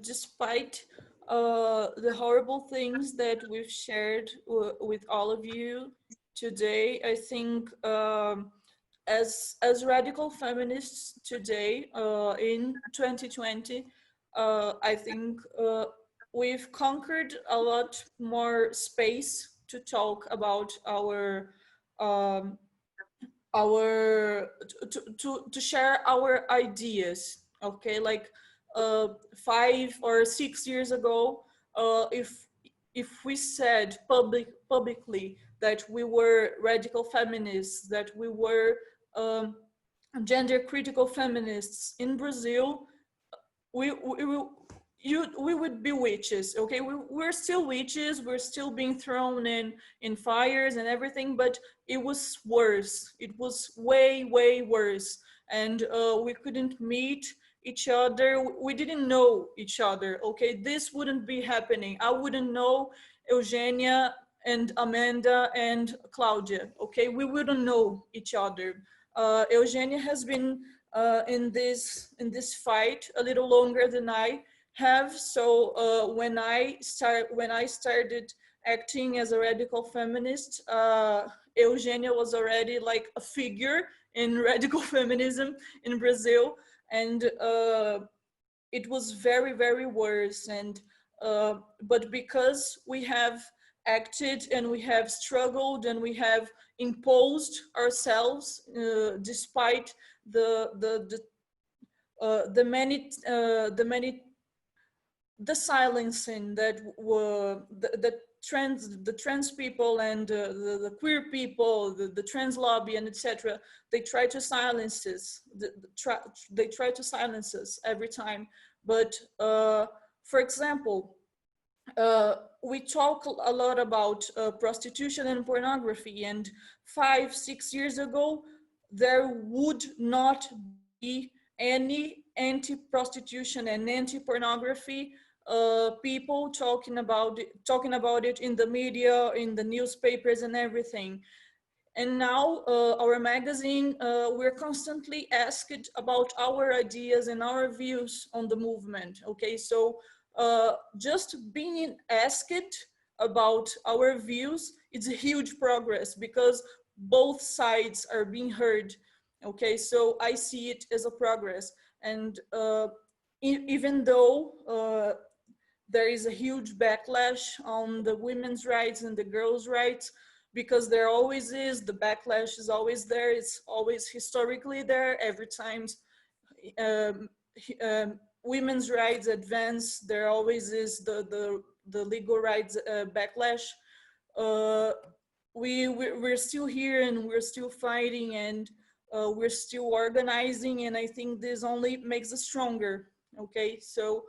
Despite the horrible things that we've shared with all of you today, I think as radical feminists today in 2020, I think we've conquered a lot more space to talk about um, our to share our ideas. Okay, like 5 or 6 years ago, if we said publicly that we were radical feminists, that we were um, gender critical feminists in Brazil, we would be witches. Okay, we're still witches, we're still being thrown in fires and everything, but it was worse. It was way worse. And we couldn't meet each other, we didn't know each other. Okay, this wouldn't be happening. I wouldn't know Eugenia and Amanda and Claudia. Okay, we wouldn't know each other. Eugenia has been in this fight a little longer than I have. So when I started acting as a radical feminist, Eugenia was already like a figure in radical feminism in Brazil, and it was very worse. And but because we have acted and we have struggled and we have imposed ourselves despite the silencing that were the trans people and the queer people, the trans lobby and etc. They try to silence us. They try to silence us every time. But for example, we talk a lot about prostitution and pornography, and 5-6 years ago there would not be any anti-prostitution and anti-pornography people talking about it in the media, in the newspapers and everything. And now our magazine, we're constantly asked about our ideas and our views on the movement. Okay, so just being asked about our views, it's a huge progress because both sides are being heard. Okay, so I see it as a progress. And even though there is a huge backlash on the women's rights and the girls' rights, because there always is, the backlash is always there, it's always historically there. Every time women's rights advance, there always is the legal rights backlash. We're still here and we're still fighting, and we're still organizing, and I think this only makes us stronger. Okay, so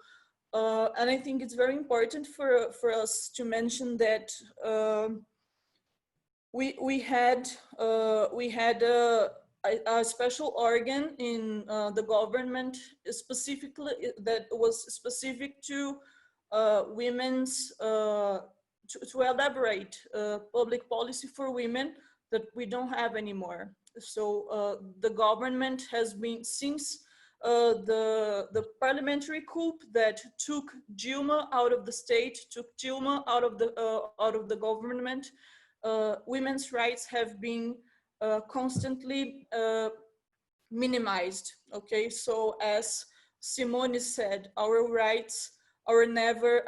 and I think it's very important for us to mention that we had a special organ in the government specifically that was specific to women's to elaborate public policy for women that we don't have anymore. So the government has been, since the parliamentary coup that took Dilma out of the state, took Dilma out of the government, women's rights have been constantly minimized. Okay, so as Simone said, our rights are never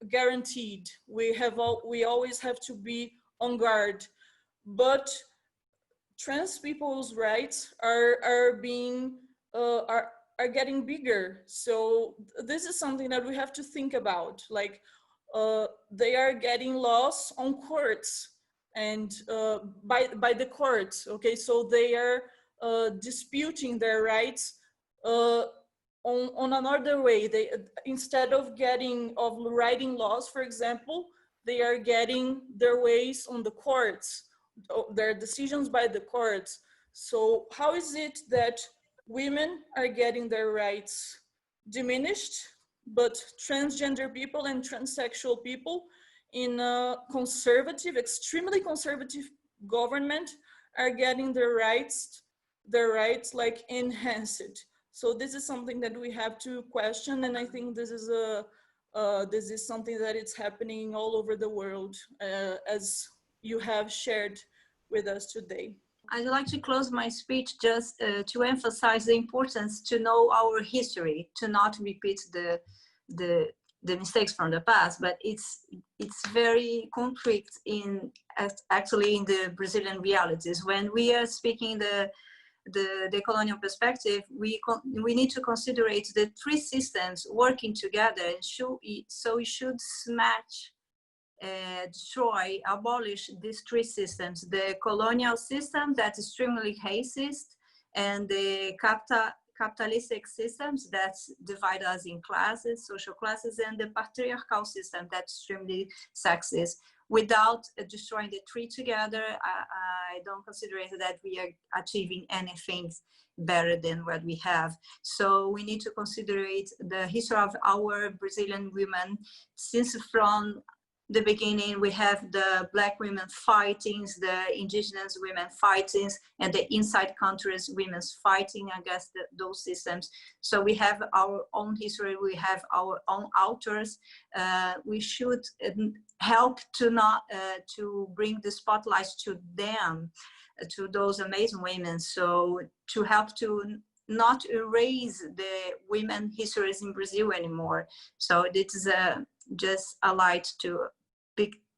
guaranteed. We always have to be on guard, but trans people's rights are being are getting bigger. So this is something that we have to think about. Like they are getting laws on courts and by the courts. Okay, so they are disputing their rights on another way. They, instead of writing laws, for example, they are getting their ways on the courts, their decisions by the courts. So how is it that women are getting their rights diminished, but transgender people and transsexual people in a conservative, extremely conservative government are getting their rights like enhanced? So this is something that we have to question, and I think this is something that is happening all over the world, as you have shared with us today. I'd like to close my speech just to emphasize the importance to know our history, to not repeat the mistakes from the past, but it's very concrete in actually in the Brazilian realities. When we are speaking the colonial perspective, we need to consider the three systems working together, and so we should smash, destroy, abolish these three systems: the colonial system that's extremely racist, and the capitalistic systems that divide us in classes, social classes, and the patriarchal system that's extremely sexist. Without destroying the three together, I don't consider that we are achieving anything better than what we have. So we need to consider the history of our Brazilian women, since from the beginning we have the Black women fightings, the indigenous women fightings, and the inside countries women's fighting against those systems. So we have our own history, we have our own authors. We should help to bring the spotlights to them, to those amazing women. So to help to not erase the women histories in Brazil anymore. So this is just a light to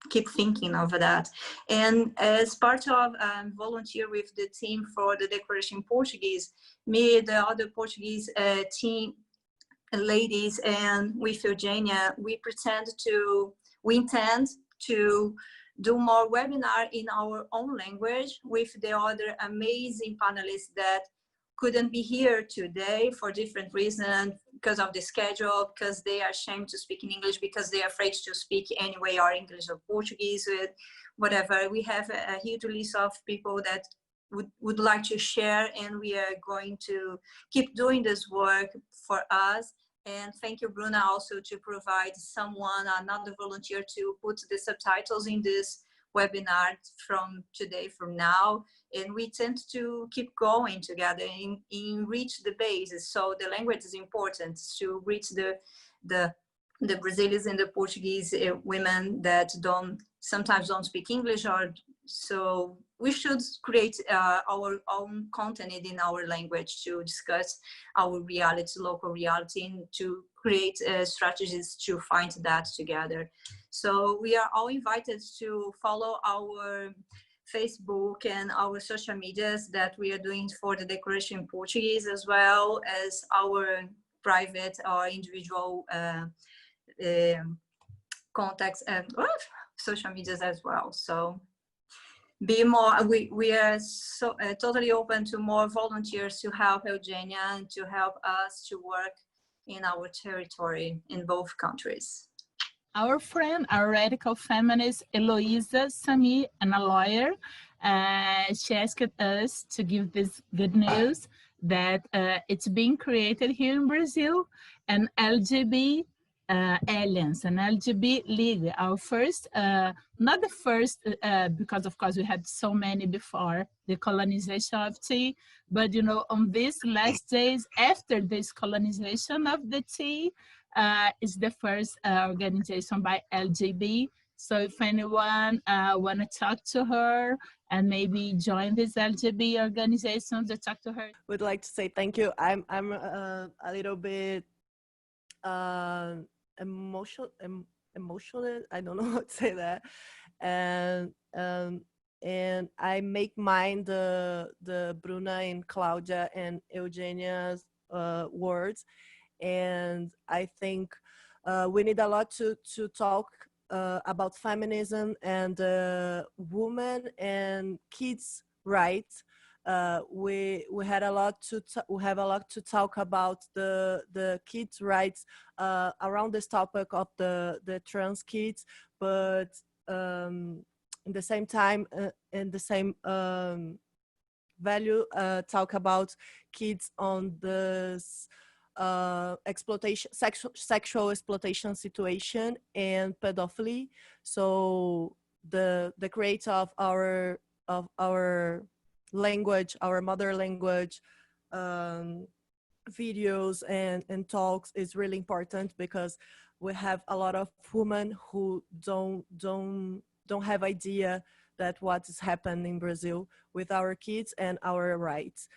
keep thinking of that. And as part of volunteer with the team for the Declaration Portuguese, me, the other Portuguese team ladies, and with Eugenia, we intend to do more webinar in our own language with the other amazing panelists that couldn't be here today for different reasons, because of the schedule, because they are ashamed to speak in English, because they are afraid to speak anyway, or English or Portuguese, whatever. We have a huge list of people that would like to share, and we are going to keep doing this work for us. And thank you, Bruna, also to provide another volunteer to put the subtitles in this webinar from today, from now. And we tend to keep going together and reach the basis. So the language is important to reach the Brazilians and the Portuguese women that sometimes don't speak English, or so we should create our own content in our language to discuss our reality, local reality, and to create strategies to find that together. So we are all invited to follow our Facebook and our social medias that we are doing for the Declaration in Portuguese, as well as our private or individual contacts and social medias as well. So we are so totally open to more volunteers to help Eugenia and to help us to work in our territory in both countries. Our friend, our radical feminist, Eloisa Sami, and a lawyer, she asked us to give this good news that it's being created here in Brazil, an LGBT Alliance, an LGBT League, our first, not the first, because of course we had so many before the colonization of tea, but you know, on these last days after this colonization of the tea, is the first organization by LGBT. So if anyone want to talk to her and maybe join this LGBT organization to talk to her, would like to say thank you. I'm a little bit emotional. I don't know how to say that, and I make mine the Bruna and Claudia and Eugenia's words. And I think we need a lot to talk about feminism and women and kids' rights. We have a lot to talk about the kids' rights around this topic of the trans kids, but in the same time, in the same value, talk about kids on this exploitation, sexual exploitation situation and pedophilia. So the creator of our language, our mother language, videos and talks is really important, because we have a lot of women who don't have idea that what is happening in Brazil with our kids and our rights.